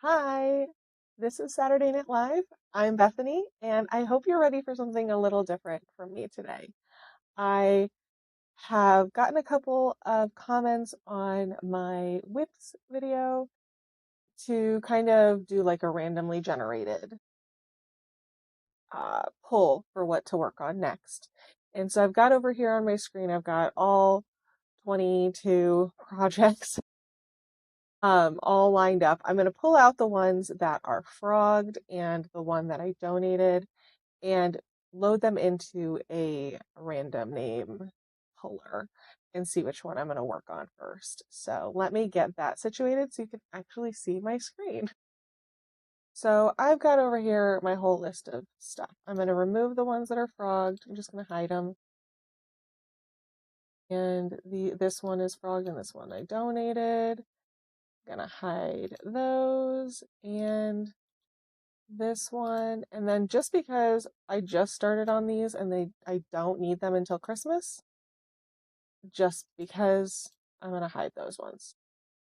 Hi, this is Saturday Night Live. I'm Bethany, and I hope you're ready for something a little different from me today. I have gotten a couple of comments on my whips video to kind of do like a randomly generated poll for what to work on next. And so I've got over here on my screen, I've got all 22 projects all lined up. I'm going to pull out the ones that are frogged and the one that I donated and load them into a random name puller and see which one I'm going to work on first. So let me get that situated so you can actually see my screen. So I've got over here my whole list of stuff. I'm going to remove the ones that are frogged. I'm just going to hide them. And this one is frogged and this one I donated. Gonna hide those and this one. And then just because I just started on these and I don't need them until Christmas, just because I'm gonna hide those ones.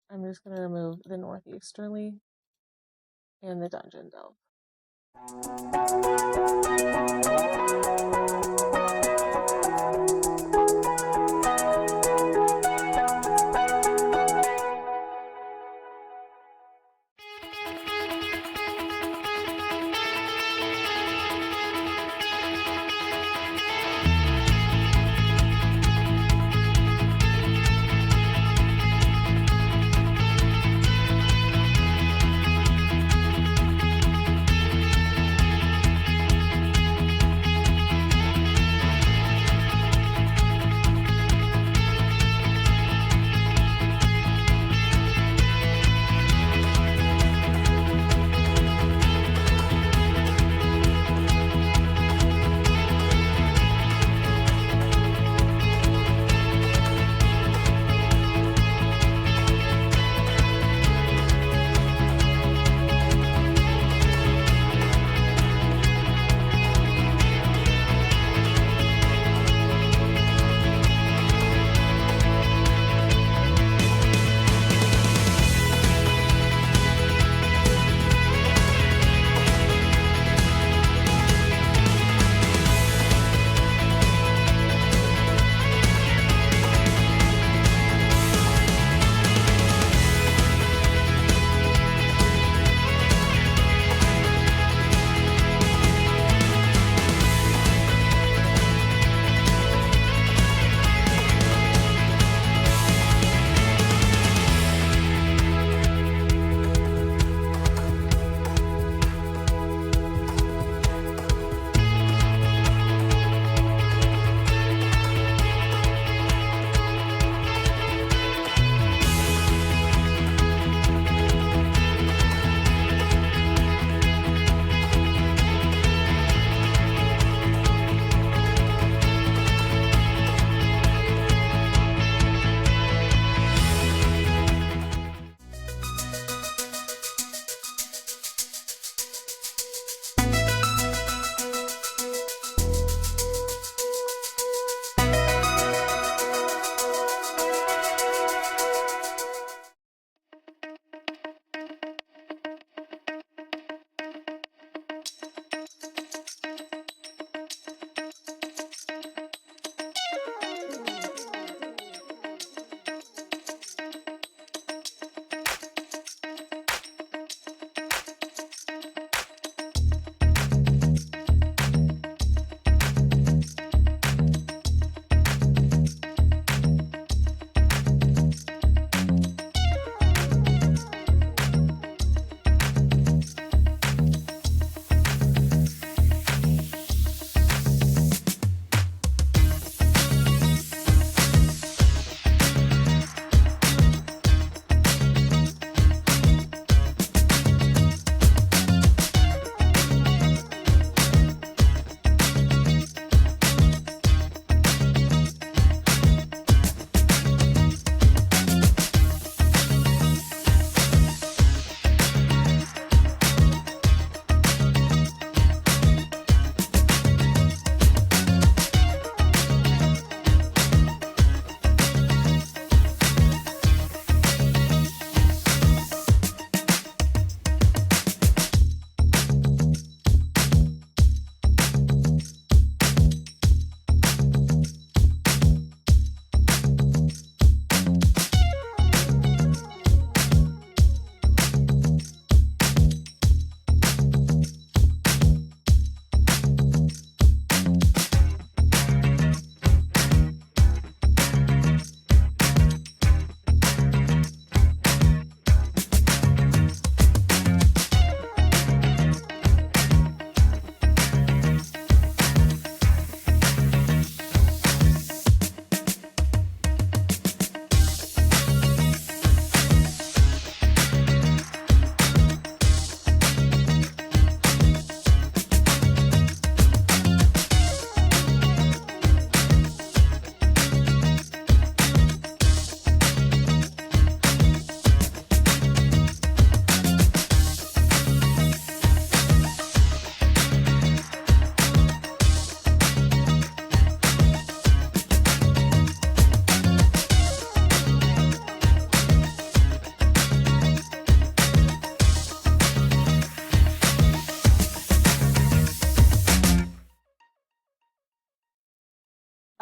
I'm just gonna remove the northeasterly and the dungeon delve.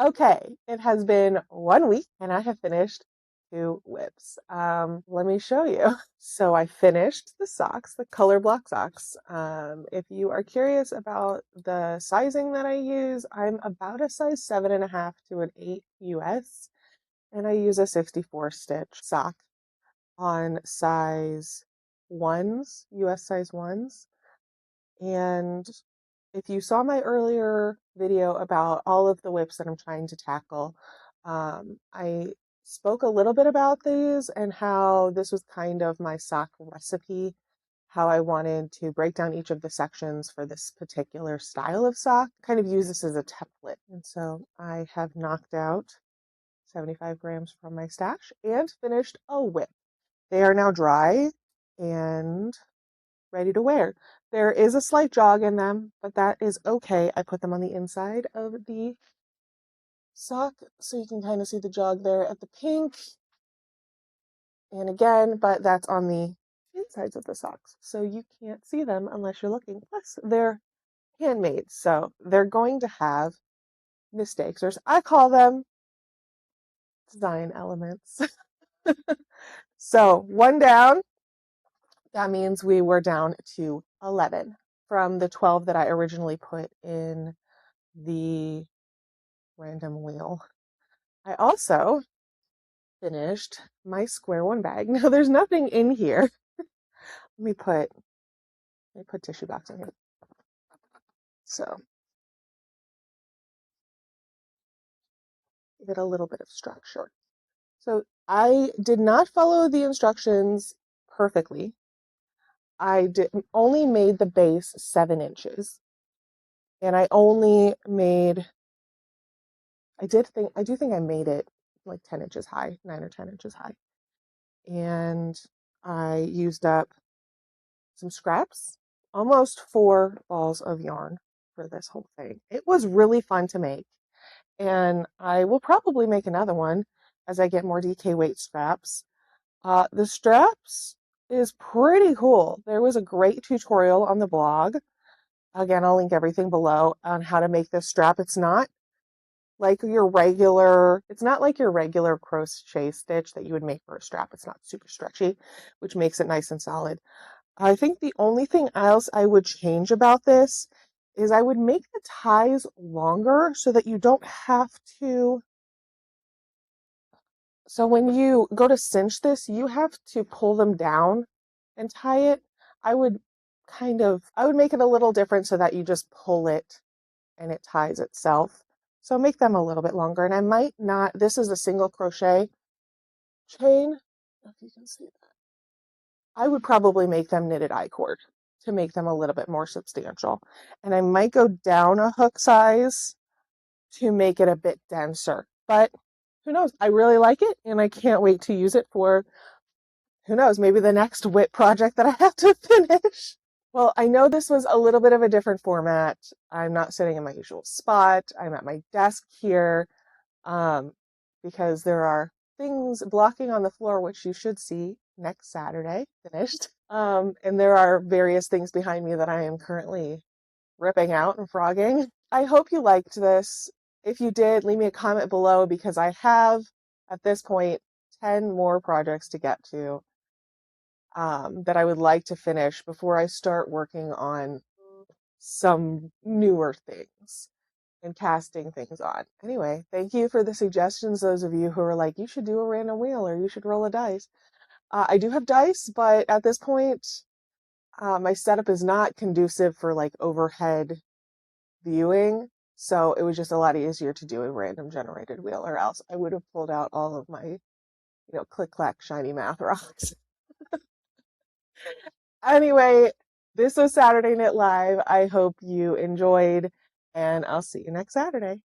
Okay, it has been 1 week and I have finished 2 whips. Let me show you. So I finished the socks, the color block socks. If you are curious about the sizing that I use, I'm about a size 7.5 to an 8 US, and I use a 64 stitch sock on size ones, US size ones. And if you saw my earlier video about all of the whips that I'm trying to tackle, I spoke a little bit about these and how this was kind of my sock recipe, how I wanted to break down each of the sections for this particular style of sock, kind of use this as a template. And so I have knocked out 75 grams from my stash and finished a whip. They are now dry and ready to wear. There is a slight jog in them, but that is okay. I put them on the inside of the sock so you can kind of see the jog there at the pink. And again, but that's on the insides of the socks, so you can't see them unless you're looking. Plus, they're handmade, so they're going to have mistakes, or I call them design elements. So one down, that means we were down to 11 from the 12 that I originally put in the random wheel. I also finished my square one bag. Now there's nothing in here. Let me put tissue box in here. So give it a little bit of structure. So I did not follow the instructions perfectly. I only made the base 7 inches. And I do think I made it like 10 inches high, 9 or 10 inches high. And I used up some scraps, almost 4 balls of yarn for this whole thing. It was really fun to make, and I will probably make another one as I get more DK weight scraps. The straps is pretty cool. There was a great tutorial on the blog. Again, I'll link everything below on how to make this strap. It's not like your regular crochet stitch that you would make for a strap. It's not super stretchy, which makes it nice and solid. I think the only thing else I would change about this is I would make the ties longer so that you don't have to. So when you go to cinch this, you have to pull them down and tie it. I would make it a little different so that you just pull it and it ties itself. So make them a little bit longer. And I might not, this is a single crochet chain, if you can see that. I would probably make them knitted I-cord to make them a little bit more substantial. And I might go down a hook size to make it a bit denser. But who knows? I really like it and I can't wait to use it for, who knows, maybe the next WIT project that I have to finish. Well, I know this was a little bit of a different format. I'm not sitting in my usual spot. I'm at my desk here because there are things blocking on the floor, which you should see next Saturday finished. And there are various things behind me that I am currently ripping out and frogging. I hope you liked this. If you did, leave me a comment below because I have, at this point, 10 more projects to get to that I would like to finish before I start working on some newer things and casting things on. Anyway, thank you for the suggestions, those of you who are like, you should do a random wheel or you should roll a dice. I do have dice, but at this point, my setup is not conducive for like overhead viewing. So it was just a lot easier to do a random generated wheel, or else I would have pulled out all of my, click clack shiny math rocks. Anyway, this was Saturday Knit Live. I hope you enjoyed, and I'll see you next Saturday.